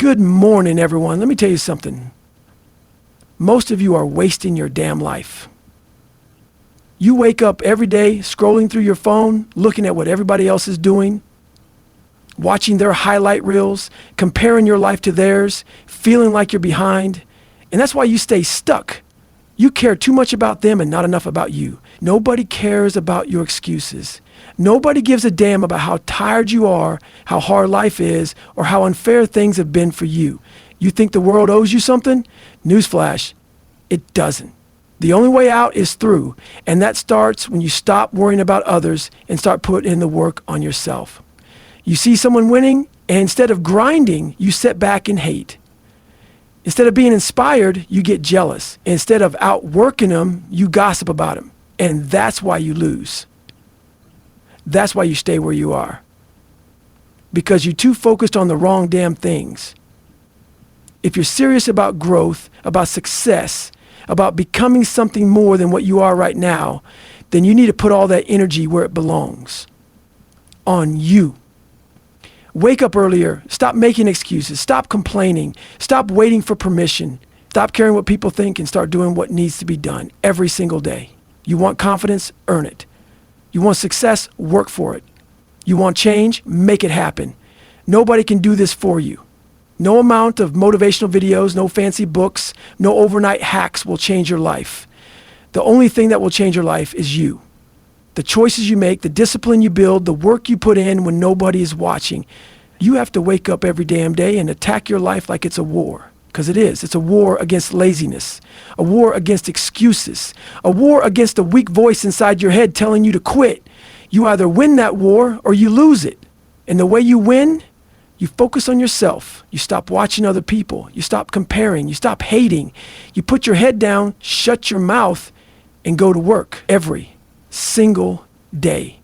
Good morning, everyone. Let me tell you something. Most of you are wasting your damn life. You wake up every day scrolling through your phone, looking at what everybody else is doing, watching their highlight reels, comparing your life to theirs, feeling like you're behind. And that's why you stay stuck. You care too much about them and not enough about you. Nobody cares about your excuses. Nobody gives a damn about how tired you are, how hard life is, or how unfair things have been for you. You think the world owes you something? Newsflash, it doesn't. The only way out is through, and that starts when you stop worrying about others and start putting in the work on yourself. You see someone winning, and instead of grinding, you sit back and hate. Instead of being inspired, you get jealous. Instead of outworking them, you gossip about them. And that's why you lose. That's why you stay where you are. Because you're too focused on the wrong damn things. If you're serious about growth, about success, about becoming something more than what you are right now, then you need to put all that energy where it belongs. On you. Wake up earlier. Stop making excuses. Stop complaining. Stop waiting for permission. Stop caring what people think and start doing what needs to be done every single day. You want confidence? Earn it. You want success? Work for it. You want change? Make it happen. Nobody can do this for you. No amount of motivational videos, no fancy books, no overnight hacks will change your life. The only thing that will change your life is you. The choices you make, the discipline you build, the work you put in when nobody is watching. You have to wake up every damn day and attack your life like it's a war. Because it is. It's a war against laziness, a war against excuses, a war against the weak voice inside your head telling you to quit. You either win that war or you lose it. And the way you win, you focus on yourself. You stop watching other people. You stop comparing. You stop hating. You put your head down, shut your mouth, and go to work every single day.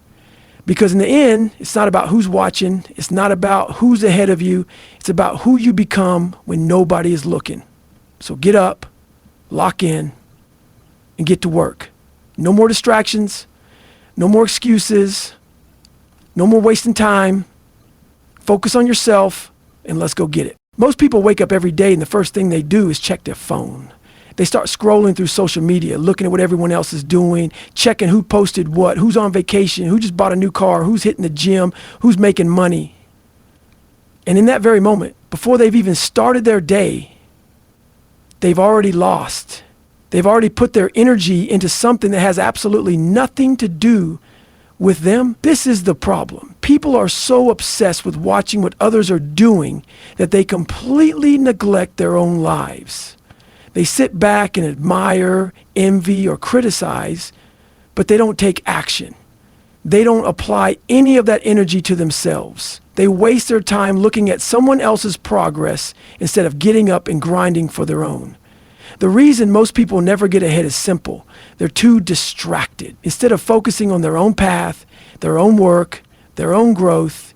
Because in the end, it's not about who's watching. It's not about who's ahead of you. It's about who you become when nobody is looking. So get up, lock in, and get to work. No more distractions. No more excuses. No more wasting time. Focus on yourself, and let's go get it. Most people wake up every day, and the first thing they do is check their phone. They start scrolling through social media, looking at what everyone else is doing, checking who posted what, who's on vacation, who just bought a new car, who's hitting the gym, who's making money. And in that very moment, before they've even started their day, they've already lost. They've already put their energy into something that has absolutely nothing to do with them. This is the problem. People are so obsessed with watching what others are doing that they completely neglect their own lives. They sit back and admire, envy, or criticize, but they don't take action. They don't apply any of that energy to themselves. They waste their time looking at someone else's progress instead of getting up and grinding for their own. The reason most people never get ahead is simple. They're too distracted. Instead of focusing on their own path, their own work, their own growth,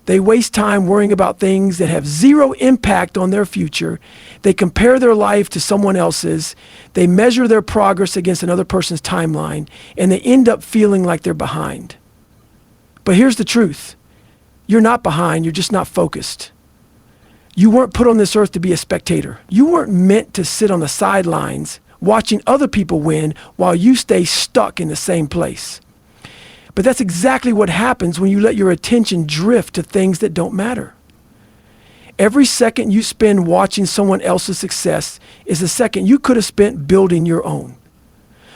they waste time worrying about things that have zero impact on their future. They compare their life to someone else's. They measure their progress against another person's timeline, and they end up feeling like they're behind. But here's the truth. You're not behind, you're just not focused. You weren't put on this earth to be a spectator. You weren't meant to sit on the sidelines watching other people win while you stay stuck in the same place. But that's exactly what happens when you let your attention drift to things that don't matter. Every second you spend watching someone else's success is a second you could have spent building your own.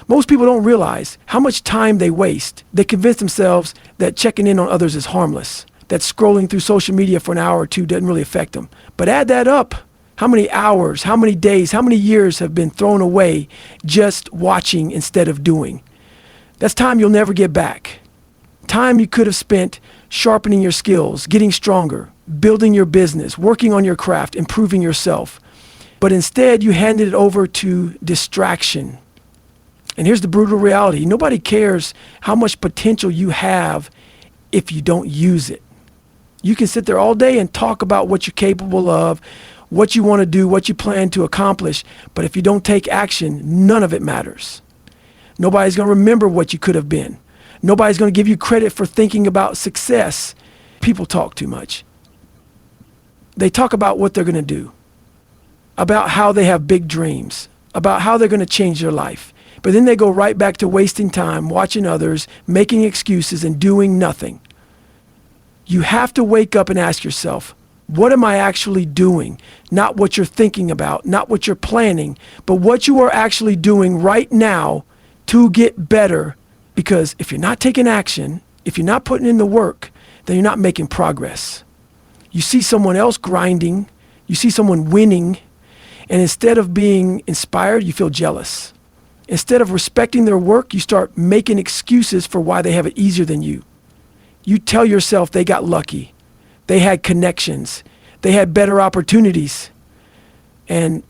Most people don't realize how much time they waste. They convince themselves that checking in on others is harmless, that scrolling through social media for an hour or two doesn't really affect them. But add that up. How many hours, how many days, how many years have been thrown away just watching instead of doing? That's time you'll never get back. Time you could have spent sharpening your skills, getting stronger, building your business, working on your craft, improving yourself. But instead, you handed it over to distraction. And here's the brutal reality. Nobody cares how much potential you have if you don't use it. You can sit there all day and talk about what you're capable of, what you want to do, what you plan to accomplish. But if you don't take action, none of it matters. Nobody's going to remember what you could have been. Nobody's going to give you credit for thinking about success. People talk too much. They talk about what they're going to do, about how they have big dreams, about how they're going to change their life. But then they go right back to wasting time, watching others, making excuses, and doing nothing. You have to wake up and ask yourself, what am I actually doing? Not what you're thinking about, not what you're planning, but what you are actually doing right now to get better. Because if you're not taking action, if you're not putting in the work, then you're not making progress. You see someone else grinding, you see someone winning, and instead of being inspired, you feel jealous. Instead of respecting their work, you start making excuses for why they have it easier than you. You tell yourself they got lucky. They had connections. They had better opportunities. And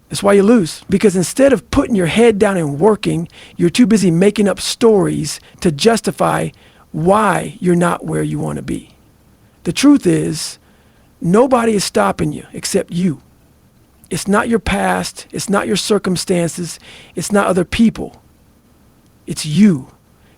that's why you lose. Because instead of putting your head down and working, you're too busy making up stories to justify why you're not where you want to be. The truth is, nobody is stopping you except you. It's not your past. It's not your circumstances. It's not other people. It's you.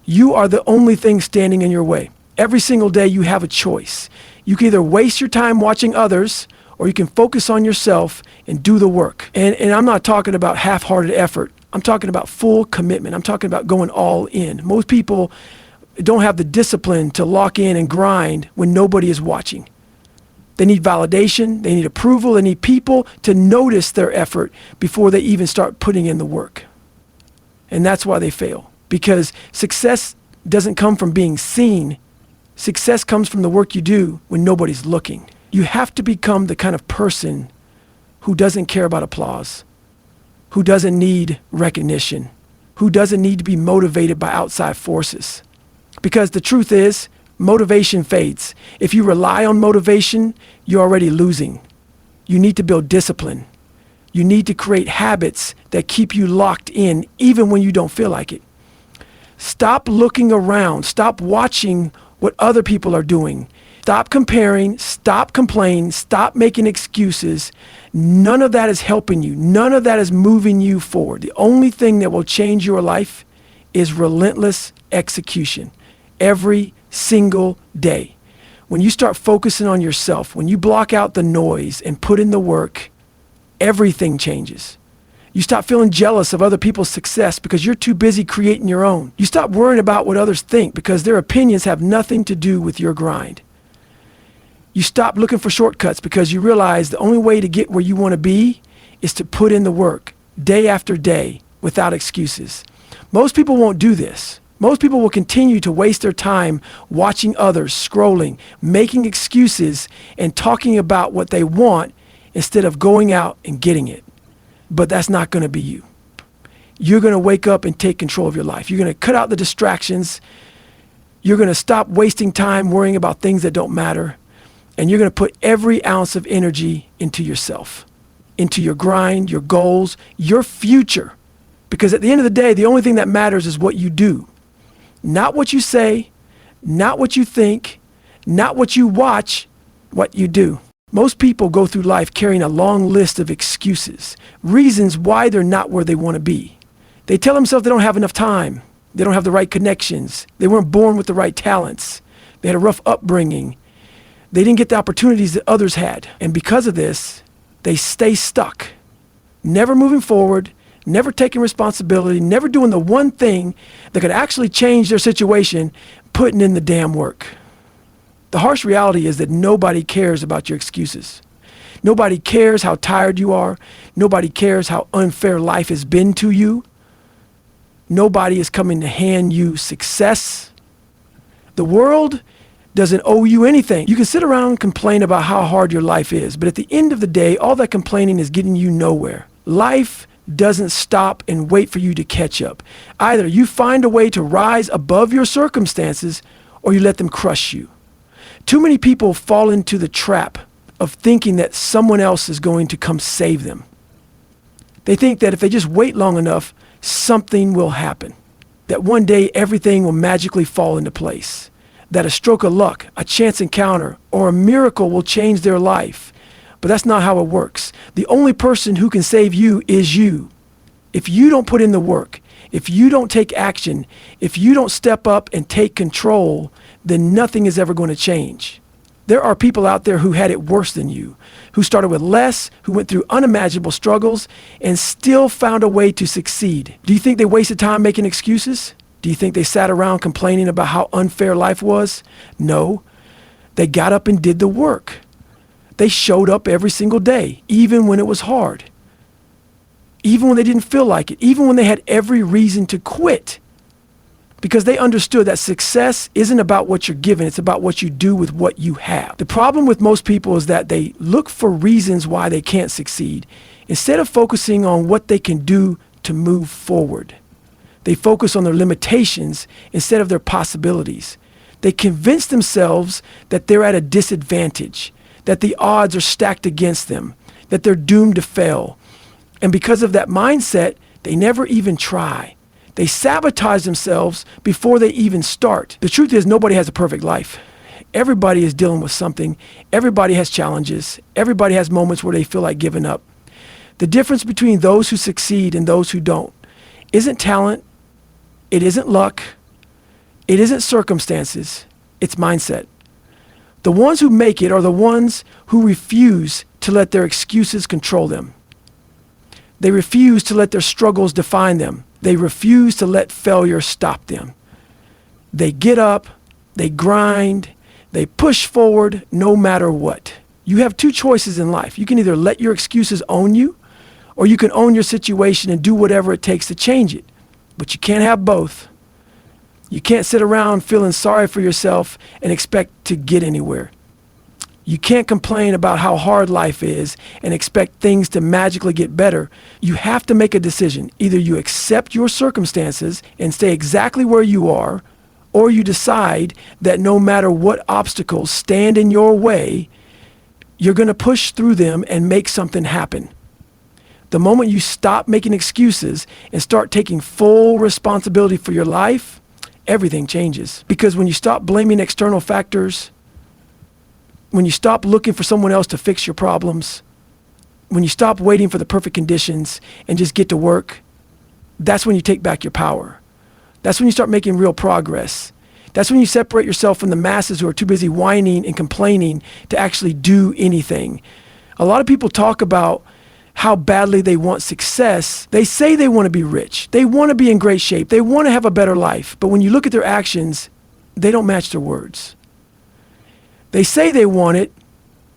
You are the only thing standing in your way. Every single day you have a choice. You can either waste your time watching others, or you can focus on yourself and do the work. And I'm not talking about half-hearted effort. I'm talking about full commitment. I'm talking about going all in. Most people don't have the discipline to lock in and grind when nobody is watching. They need validation, they need approval, they need people to notice their effort before they even start putting in the work. And that's why they fail. Because success doesn't come from being seen. Success comes from the work you do when nobody's looking. You have to become the kind of person who doesn't care about applause, who doesn't need recognition, who doesn't need to be motivated by outside forces. Because the truth is, motivation fades. If you rely on motivation, you're already losing. You need to build discipline. You need to create habits that keep you locked in even when you don't feel like it. Stop looking around. Stop watching what other people are doing. Stop comparing. Stop complaining. Stop making excuses. None of that is helping you. None of that is moving you forward. The only thing that will change your life is relentless execution. Every single day. When you start focusing on yourself, when you block out the noise and put in the work, everything changes. You stop feeling jealous of other people's success because you're too busy creating your own. You stop worrying about what others think because their opinions have nothing to do with your grind. You stop looking for shortcuts because you realize the only way to get where you want to be is to put in the work day after day without excuses. Most people won't do this. Most people will continue to waste their time watching others, scrolling, making excuses, and talking about what they want instead of going out and getting it. But that's not going to be you. You're going to wake up and take control of your life. You're going to cut out the distractions. You're going to stop wasting time worrying about things that don't matter. And you're going to put every ounce of energy into yourself, into your grind, your goals, your future. Because at the end of the day, the only thing that matters is what you do. Not what you say, not what you think, not what you watch, what you do. Most people go through life carrying a long list of excuses, reasons why they're not where they want to be. They tell themselves they don't have enough time, they don't have the right connections, they weren't born with the right talents, they had a rough upbringing, they didn't get the opportunities that others had. And because of this, they stay stuck, never moving forward, never taking responsibility, never doing the one thing that could actually change their situation, putting in the damn work. The harsh reality is that nobody cares about your excuses. Nobody cares how tired you are. Nobody cares how unfair life has been to you. Nobody is coming to hand you success. The world doesn't owe you anything. You can sit around and complain about how hard your life is, but at the end of the day, all that complaining is getting you nowhere. Life doesn't stop and wait for you to catch up. Either you find a way to rise above your circumstances or you let them crush you. Too many people fall into the trap of thinking that someone else is going to come save them. They think that if they just wait long enough, something will happen. That one day everything will magically fall into place. That a stroke of luck, a chance encounter, or a miracle will change their life. But that's not how it works. The only person who can save you is you. If you don't put in the work, if you don't take action, if you don't step up and take control, then nothing is ever going to change. There are people out there who had it worse than you, who started with less, who went through unimaginable struggles, and still found a way to succeed. Do you think they wasted time making excuses? Do you think they sat around complaining about how unfair life was? No. They got up and did the work. They showed up every single day, even when it was hard. Even when they didn't feel like it, even when they had every reason to quit. Because they understood that success isn't about what you're given, it's about what you do with what you have. The problem with most people is that they look for reasons why they can't succeed, instead of focusing on what they can do to move forward. They focus on their limitations instead of their possibilities. They convince themselves that they're at a disadvantage, that the odds are stacked against them, that they're doomed to fail. And because of that mindset, they never even try. They sabotage themselves before they even start. The truth is, nobody has a perfect life. Everybody is dealing with something. Everybody has challenges. Everybody has moments where they feel like giving up. The difference between those who succeed and those who don't isn't talent. It isn't luck. It isn't circumstances. It's mindset. The ones who make it are the ones who refuse to let their excuses control them. They refuse to let their struggles define them. They refuse to let failure stop them. They get up, they grind, they push forward no matter what. You have two choices in life. You can either let your excuses own you, or you can own your situation and do whatever it takes to change it. But you can't have both. You can't sit around feeling sorry for yourself and expect to get anywhere. You can't complain about how hard life is and expect things to magically get better. You have to make a decision. Either you accept your circumstances and stay exactly where you are, or you decide that no matter what obstacles stand in your way, you're going to push through them and make something happen. The moment you stop making excuses and start taking full responsibility for your life, everything changes. Because when you stop blaming external factors, when you stop looking for someone else to fix your problems, when you stop waiting for the perfect conditions and just get to work, that's when you take back your power. That's when you start making real progress. That's when you separate yourself from the masses who are too busy whining and complaining to actually do anything. A lot of people talk about how badly they want success. They say they want to be rich. They want to be in great shape. They want to have a better life. But when you look at their actions, they don't match their words. They say they want it,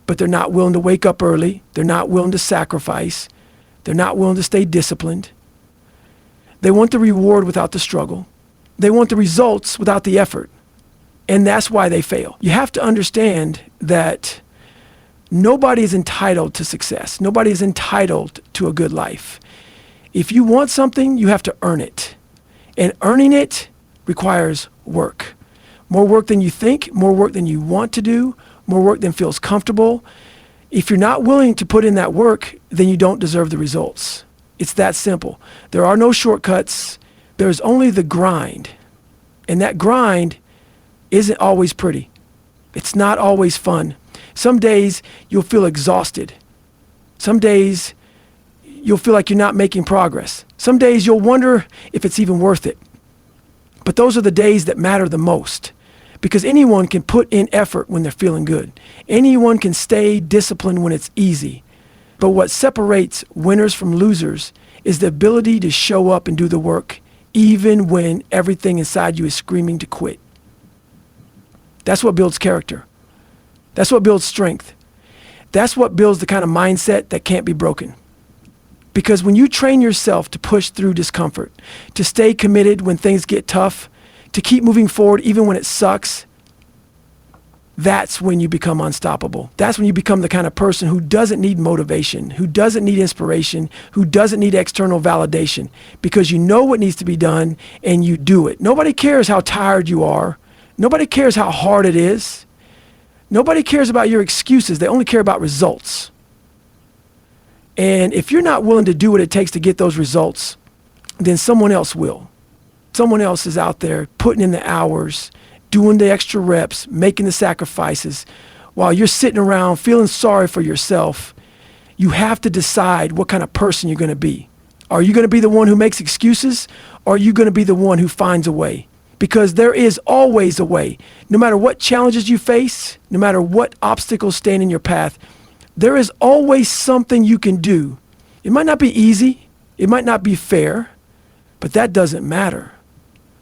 but they're not willing to wake up early. They're not willing to sacrifice. They're not willing to stay disciplined. They want the reward without the struggle. They want the results without the effort. And that's why they fail. You have to understand that nobody is entitled to success. Nobody is entitled to a good life. If you want something, you have to earn it. And earning it requires work. More work than you think, more work than you want to do, more work than feels comfortable. If you're not willing to put in that work, then you don't deserve the results. It's that simple. There are no shortcuts. There's only the grind. And that grind isn't always pretty. It's not always fun. Some days you'll feel exhausted. Some days you'll feel like you're not making progress. Some days you'll wonder if it's even worth it. But those are the days that matter the most, because anyone can put in effort when they're feeling good. Anyone can stay disciplined when it's easy. But what separates winners from losers is the ability to show up and do the work even when everything inside you is screaming to quit. That's what builds character. That's what builds strength. That's what builds the kind of mindset that can't be broken. Because when you train yourself to push through discomfort, to stay committed when things get tough, to keep moving forward even when it sucks, that's when you become unstoppable. That's when you become the kind of person who doesn't need motivation, who doesn't need inspiration, who doesn't need external validation, because you know what needs to be done and you do it. Nobody cares how tired you are. Nobody cares how hard it is. Nobody cares about your excuses. They only care about results. And if you're not willing to do what it takes to get those results, then someone else will. Someone else is out there putting in the hours, doing the extra reps, making the sacrifices, while you're sitting around feeling sorry for yourself. You have to decide what kind of person you're going to be. Are you going to be the one who makes excuses, or are you going to be the one who finds a way? Because there is always a way. No matter what challenges you face, no matter what obstacles stand in your path, there is always something you can do. It might not be easy, it might not be fair, but that doesn't matter.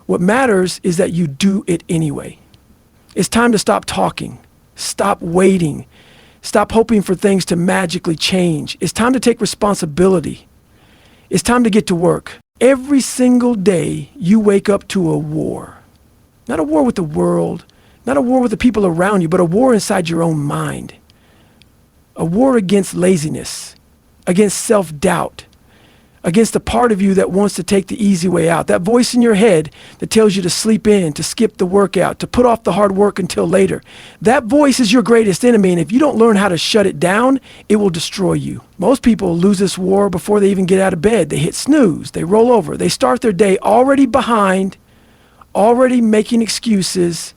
What matters is that you do it anyway. It's time to stop talking, stop waiting, stop hoping for things to magically change. It's time to take responsibility. It's time to get to work. Every single day you wake up to a war. Not a war with the world, not a war with the people around you, but a war inside your own mind. A war against laziness, against self-doubt, against the part of you that wants to take the easy way out. That voice in your head that tells you to sleep in, to skip the workout, to put off the hard work until later. That voice is your greatest enemy, and if you don't learn how to shut it down, it will destroy you. Most people lose this war before they even get out of bed. They hit snooze, they roll over, they start their day already behind, already making excuses,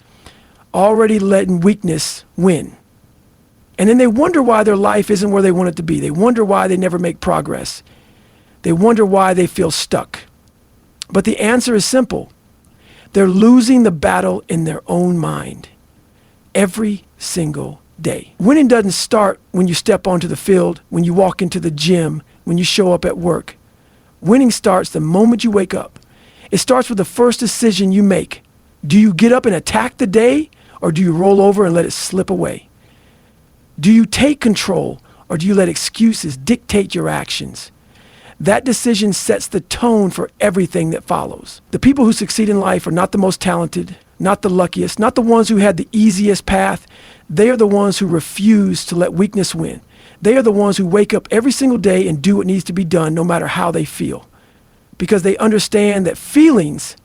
already letting weakness win. And then they wonder why their life isn't where they want it to be. They wonder why they never make progress. They wonder why they feel stuck. But the answer is simple. They're losing the battle in their own mind every single day. Winning doesn't start when you step onto the field, when you walk into the gym, when you show up at work. Winning starts the moment you wake up. It starts with the first decision you make. Do you get up and attack the day, or do you roll over and let it slip away? Do you take control, or do you let excuses dictate your actions? That decision sets the tone for everything that follows. The people who succeed in life are not the most talented, not the luckiest, not the ones who had the easiest path. They are the ones who refuse to let weakness win. They are the ones who wake up every single day and do what needs to be done no matter how they feel. Because they understand that feelings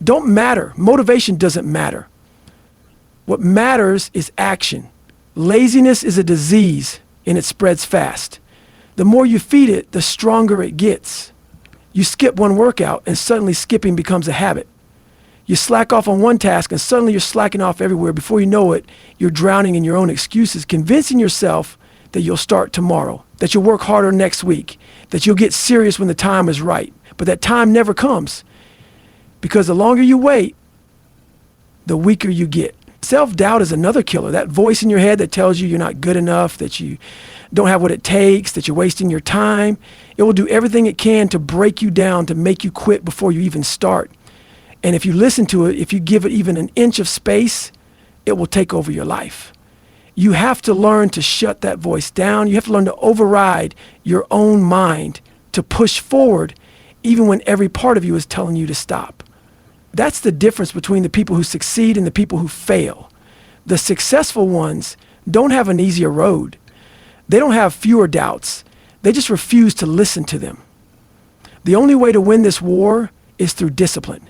don't matter. Motivation doesn't matter. What matters is action. Laziness is a disease and it spreads fast. The more you feed it, the stronger it gets. You skip one workout and suddenly skipping becomes a habit. You slack off on one task and suddenly you're slacking off everywhere. Before you know it, you're drowning in your own excuses, convincing yourself that you'll start tomorrow, that you'll work harder next week, that you'll get serious when the time is right. But that time never comes, because the longer you wait, the weaker you get. Self-doubt is another killer. That voice in your head that tells you you're not good enough, that you don't have what it takes, that you're wasting your time. It will do everything it can to break you down, to make you quit before you even start. And if you listen to it, if you give it even an inch of space, it will take over your life. You have to learn to shut that voice down. You have to learn to override your own mind, to push forward even when every part of you is telling you to stop. That's the difference between the people who succeed and the people who fail. The successful ones don't have an easier road. They don't have fewer doubts. They just refuse to listen to them. The only way to win this war is through discipline.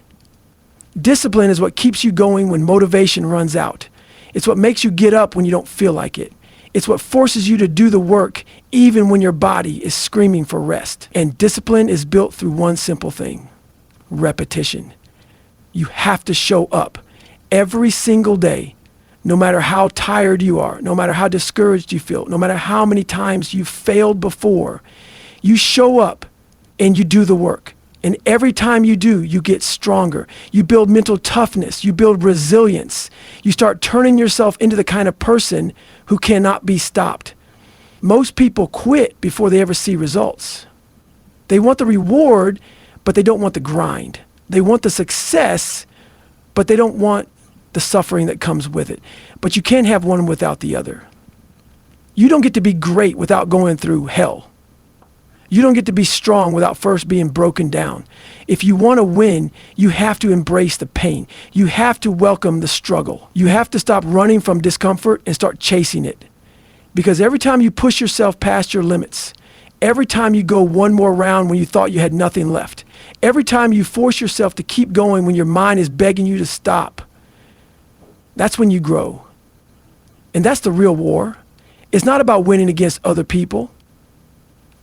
Discipline is what keeps you going when motivation runs out. It's what makes you get up when you don't feel like it. It's what forces you to do the work even when your body is screaming for rest. And discipline is built through one simple thing: repetition. You have to show up every single day, no matter how tired you are, no matter how discouraged you feel, no matter how many times you've failed before. You show up and you do the work. And every time you do, you get stronger. You build mental toughness. You build resilience. You start turning yourself into the kind of person who cannot be stopped. Most people quit before they ever see results. They want the reward, but they don't want the grind. They want the success, but they don't want the suffering that comes with it. But you can't have one without the other. You don't get to be great without going through hell. You don't get to be strong without first being broken down. If you want to win, you have to embrace the pain. You have to welcome the struggle. You have to stop running from discomfort and start chasing it. Because every time you push yourself past your limits, every time you go one more round when you thought you had nothing left, every time you force yourself to keep going when your mind is begging you to stop, that's when you grow. And that's the real war. It's not about winning against other people.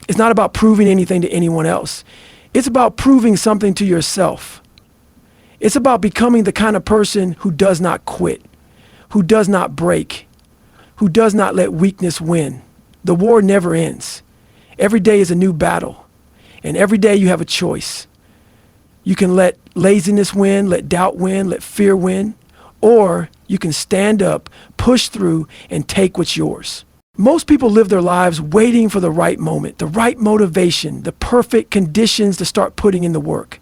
It's not about proving anything to anyone else. It's about proving something to yourself. It's about becoming the kind of person who does not quit, who does not break, who does not let weakness win. The war never ends. Every day is a new battle, and every day you have a choice. You can let laziness win, let doubt win, let fear win, or you can stand up, push through, and take what's yours. Most people live their lives waiting for the right moment, the right motivation, the perfect conditions to start putting in the work.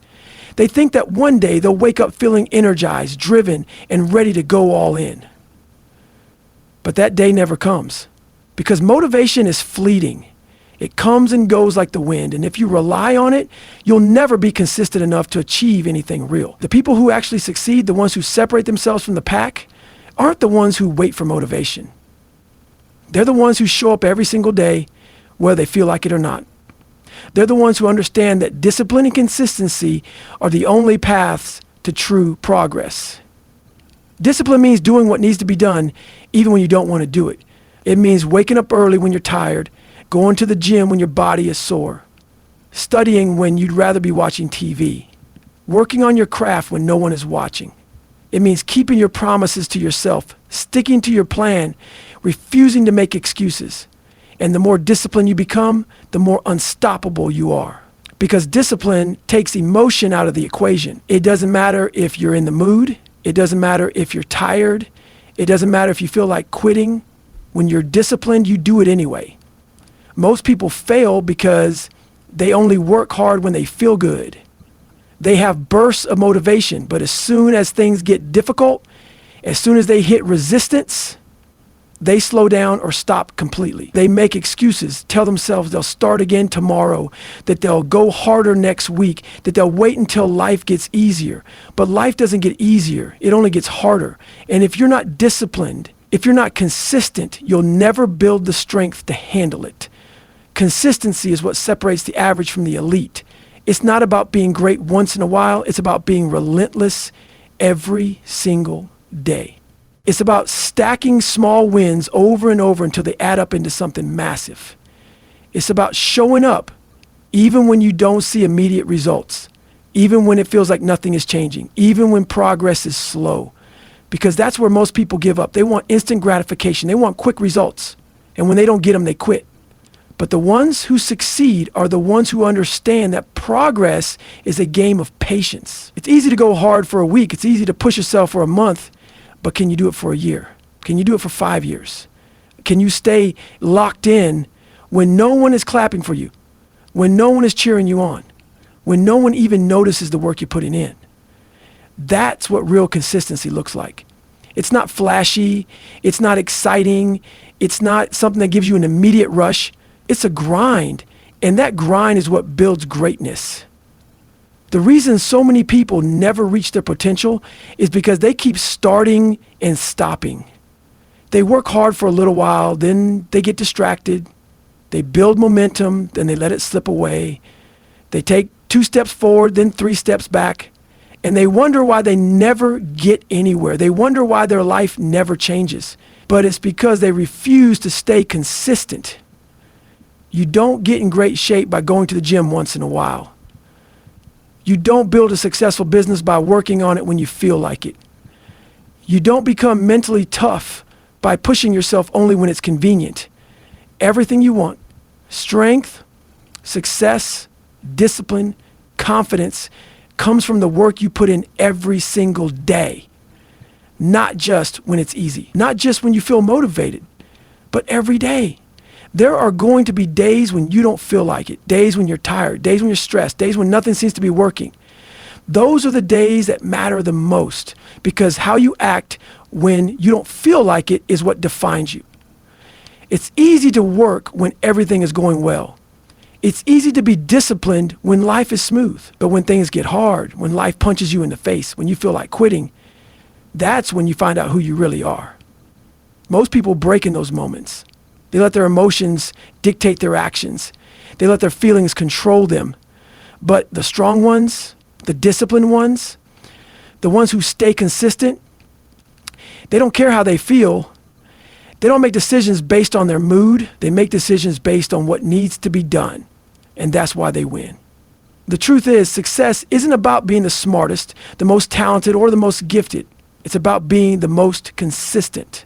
They think that one day they'll wake up feeling energized, driven, and ready to go all in. But that day never comes, because motivation is fleeting. It comes and goes like the wind, and if you rely on it, you'll never be consistent enough to achieve anything real. The people who actually succeed, the ones who separate themselves from the pack, aren't the ones who wait for motivation. They're the ones who show up every single day, whether they feel like it or not. They're the ones who understand that discipline and consistency are the only paths to true progress. Discipline means doing what needs to be done, even when you don't want to do it. It means waking up early when you're tired, going to the gym when your body is sore, studying when you'd rather be watching TV, working on your craft when no one is watching. It means keeping your promises to yourself, sticking to your plan, refusing to make excuses. And the more disciplined you become, the more unstoppable you are. Because discipline takes emotion out of the equation. It doesn't matter if you're in the mood. It doesn't matter if you're tired. It doesn't matter if you feel like quitting. When you're disciplined, you do it anyway. Most people fail because they only work hard when they feel good. They have bursts of motivation, but as soon as things get difficult, as soon as they hit resistance, they slow down or stop completely. They make excuses, tell themselves they'll start again tomorrow, that they'll go harder next week, that they'll wait until life gets easier. But life doesn't get easier, it only gets harder. And if you're not disciplined, if you're not consistent, you'll never build the strength to handle it. Consistency is what separates the average from the elite. It's not about being great once in a while, it's about being relentless every single day. It's about stacking small wins over and over until they add up into something massive. It's about showing up even when you don't see immediate results, even when it feels like nothing is changing, even when progress is slow. Because that's where most people give up. They want instant gratification. They want quick results. And when they don't get them, they quit. But the ones who succeed are the ones who understand that progress is a game of patience. It's easy to go hard for a week. It's easy to push yourself for a month. But can you do it for a year? Can you do it for 5 years? Can you stay locked in when no one is clapping for you, when no one is cheering you on, when no one even notices the work you're putting in? That's what real consistency looks like. It's not flashy. It's not exciting. It's not something that gives you an immediate rush. It's a grind, and that grind is what builds greatness. The reason so many people never reach their potential is because they keep starting and stopping. They work hard for a little while, then they get distracted. They build momentum, then they let it slip away. They take 2 steps forward, then 3 steps back, and they wonder why they never get anywhere. They wonder why their life never changes. But it's because they refuse to stay consistent. You don't get in great shape by going to the gym once in a while. You don't build a successful business by working on it when you feel like it. You don't become mentally tough by pushing yourself only when it's convenient. Everything you want, strength, success, discipline, confidence, comes from the work you put in every single day. Not just when it's easy, not just when you feel motivated, but every day. There are going to be days when you don't feel like it, days when you're tired, days when you're stressed, days when nothing seems to be working. Those are the days that matter the most, because how you act when you don't feel like it is what defines you. It's easy to work when everything is going well. It's easy to be disciplined when life is smooth, but when things get hard, when life punches you in the face, when you feel like quitting, that's when you find out who you really are. Most people break in those moments. They let their emotions dictate their actions. They let their feelings control them. But the strong ones, the disciplined ones, the ones who stay consistent, they don't care how they feel. They don't make decisions based on their mood. They make decisions based on what needs to be done. And that's why they win. The truth is, success isn't about being the smartest, the most talented, or the most gifted. It's about being the most consistent.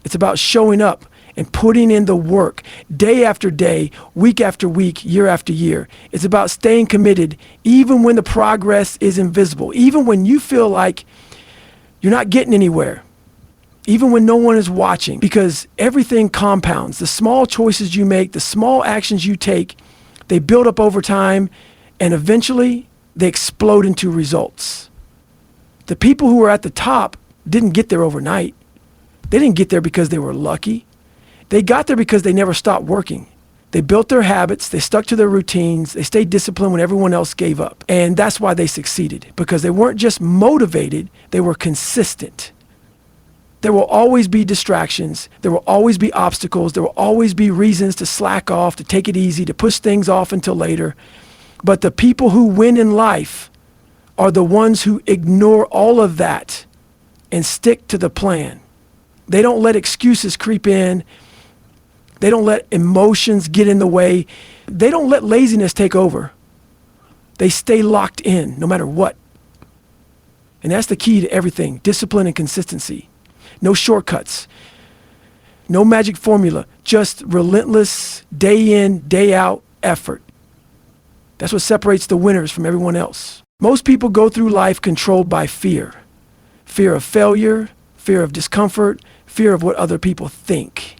It's about showing up and putting in the work day after day, week after week, year after year. It's about staying committed even when the progress is invisible, even when you feel like you're not getting anywhere, even when no one is watching, because everything compounds. The small choices you make, the small actions you take, they build up over time, and eventually they explode into results. The people who are at the top didn't get there overnight. They didn't get there because they were lucky. They got there because they never stopped working. They built their habits, they stuck to their routines, they stayed disciplined when everyone else gave up. And that's why they succeeded, because they weren't just motivated, they were consistent. There will always be distractions, there will always be obstacles, there will always be reasons to slack off, to take it easy, to push things off until later. But the people who win in life are the ones who ignore all of that and stick to the plan. They don't let excuses creep in. They don't let emotions get in the way. They don't let laziness take over. They stay locked in no matter what. And that's the key to everything: discipline and consistency. No shortcuts. No magic formula. Just relentless, day in, day out effort. That's what separates the winners from everyone else. Most people go through life controlled by fear. Fear of failure, fear of discomfort, fear of what other people think.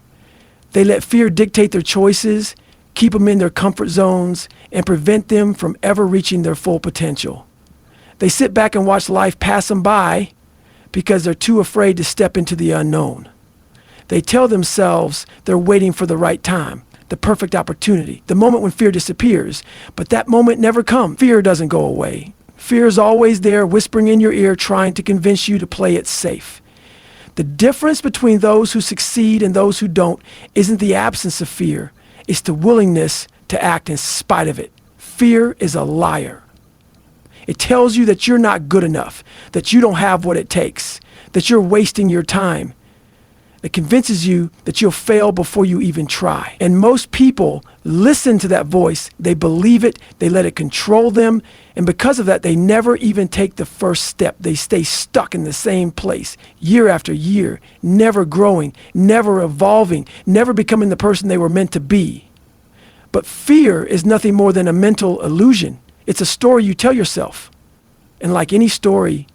They let fear dictate their choices, keep them in their comfort zones, and prevent them from ever reaching their full potential. They sit back and watch life pass them by because they're too afraid to step into the unknown. They tell themselves they're waiting for the right time, the perfect opportunity, the moment when fear disappears. But that moment never comes. Fear doesn't go away. Fear is always there, whispering in your ear, trying to convince you to play it safe. The difference between those who succeed and those who don't isn't the absence of fear. It's the willingness to act in spite of it. Fear is a liar. It tells you that you're not good enough, that you don't have what it takes, that you're wasting your time. It convinces you that you'll fail before you even try. And most people listen to that voice. They believe it. They let it control them. And because of that, they never even take the first step. They stay stuck in the same place year after year, never growing, never evolving, never becoming the person they were meant to be. But fear is nothing more than a mental illusion. It's a story you tell yourself. And like any story,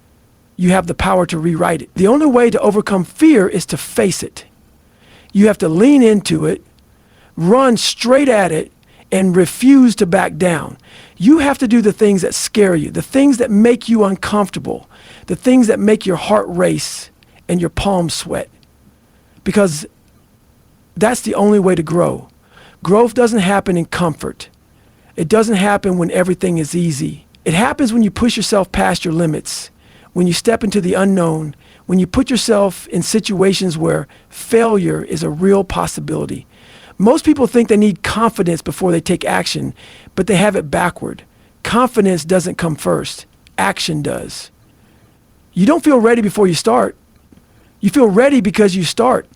you have the power to rewrite it. The only way to overcome fear is to face it. You have to lean into it, run straight at it, and refuse to back down. You have to do the things that scare you, the things that make you uncomfortable, the things that make your heart race and your palms sweat. Because that's the only way to grow. Growth doesn't happen in comfort. It doesn't happen when everything is easy. It happens when you push yourself past your limits, when you step into the unknown, when you put yourself in situations where failure is a real possibility. Most people think they need confidence before they take action, but they have it backward. Confidence doesn't come first. Action does. You don't feel ready before you start. You feel ready because you start.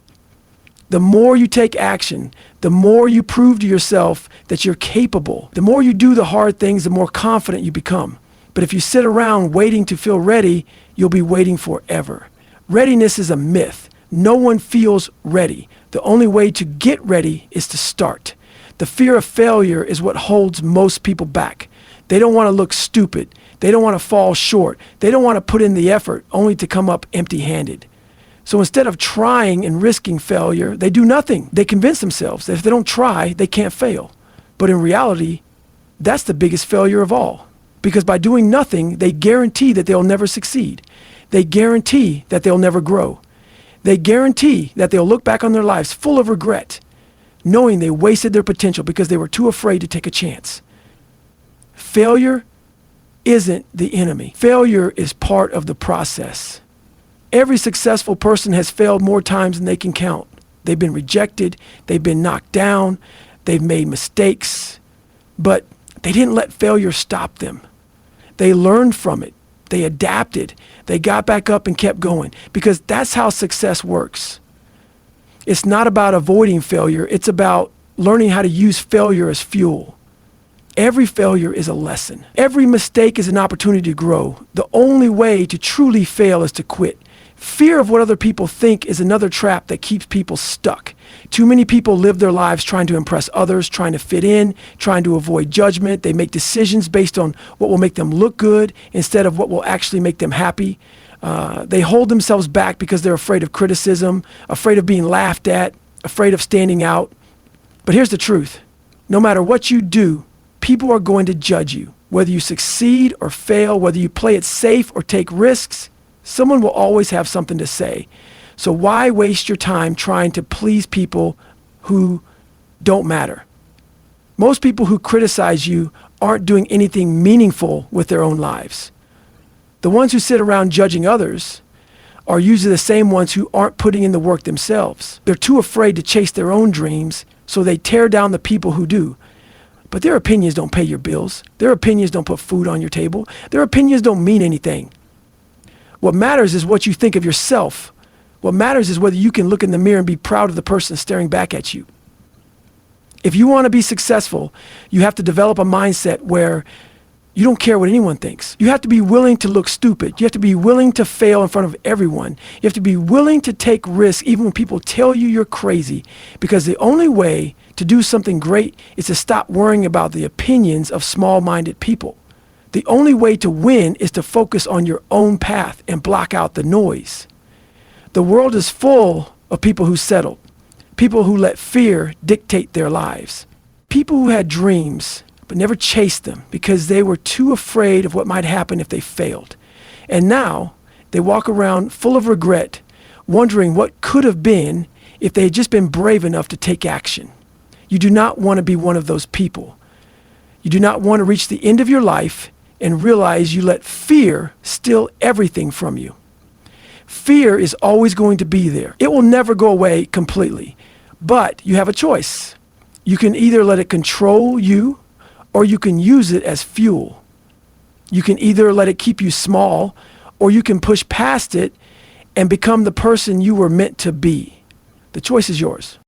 The more you take action, the more you prove to yourself that you're capable. The more you do the hard things, the more confident you become. But if you sit around waiting to feel ready, you'll be waiting forever. Readiness is a myth. No one feels ready. The only way to get ready is to start. The fear of failure is what holds most people back. They don't want to look stupid. They don't want to fall short. They don't want to put in the effort only to come up empty-handed. So instead of trying and risking failure, they do nothing. They convince themselves that if they don't try, they can't fail. But in reality, that's the biggest failure of all. Because by doing nothing, they guarantee that they'll never succeed. They guarantee that they'll never grow. They guarantee that they'll look back on their lives full of regret, knowing they wasted their potential because they were too afraid to take a chance. Failure isn't the enemy. Failure is part of the process. Every successful person has failed more times than they can count. They've been rejected, they've been knocked down, they've made mistakes, but they didn't let failure stop them. They learned from it. They adapted. They got back up and kept going, because that's how success works. It's not about avoiding failure. It's about learning how to use failure as fuel. Every failure is a lesson. Every mistake is an opportunity to grow. The only way to truly fail is to quit. Fear of what other people think is another trap that keeps people stuck. Too many people live their lives trying to impress others, trying to fit in, trying to avoid judgment. They make decisions based on what will make them look good instead of what will actually make them happy. They hold themselves back because they're afraid of criticism, afraid of being laughed at, afraid of standing out. But here's the truth. No matter what you do, people are going to judge you. Whether you succeed or fail, whether you play it safe or take risks, someone will always have something to say. So why waste your time trying to please people who don't matter? Most people who criticize you aren't doing anything meaningful with their own lives. The ones who sit around judging others are usually the same ones who aren't putting in the work themselves. They're too afraid to chase their own dreams, so they tear down the people who do. But their opinions don't pay your bills. Their opinions don't put food on your table. Their opinions don't mean anything. What matters is what you think of yourself. What matters is whether you can look in the mirror and be proud of the person staring back at you. If you want to be successful, you have to develop a mindset where you don't care what anyone thinks. You have to be willing to look stupid. You have to be willing to fail in front of everyone. You have to be willing to take risks even when people tell you you're crazy, because the only way to do something great is to stop worrying about the opinions of small-minded people. The only way to win is to focus on your own path and block out the noise. The world is full of people who settled, people who let fear dictate their lives, people who had dreams but never chased them because they were too afraid of what might happen if they failed. And now they walk around full of regret, wondering what could have been if they had just been brave enough to take action. You do not want to be one of those people. You do not want to reach the end of your life and realize you let fear steal everything from you. Fear is always going to be there. It will never go away completely, but you have a choice. You can either let it control you, or you can use it as fuel. You can either let it keep you small, or you can push past it and become the person you were meant to be. The choice is yours.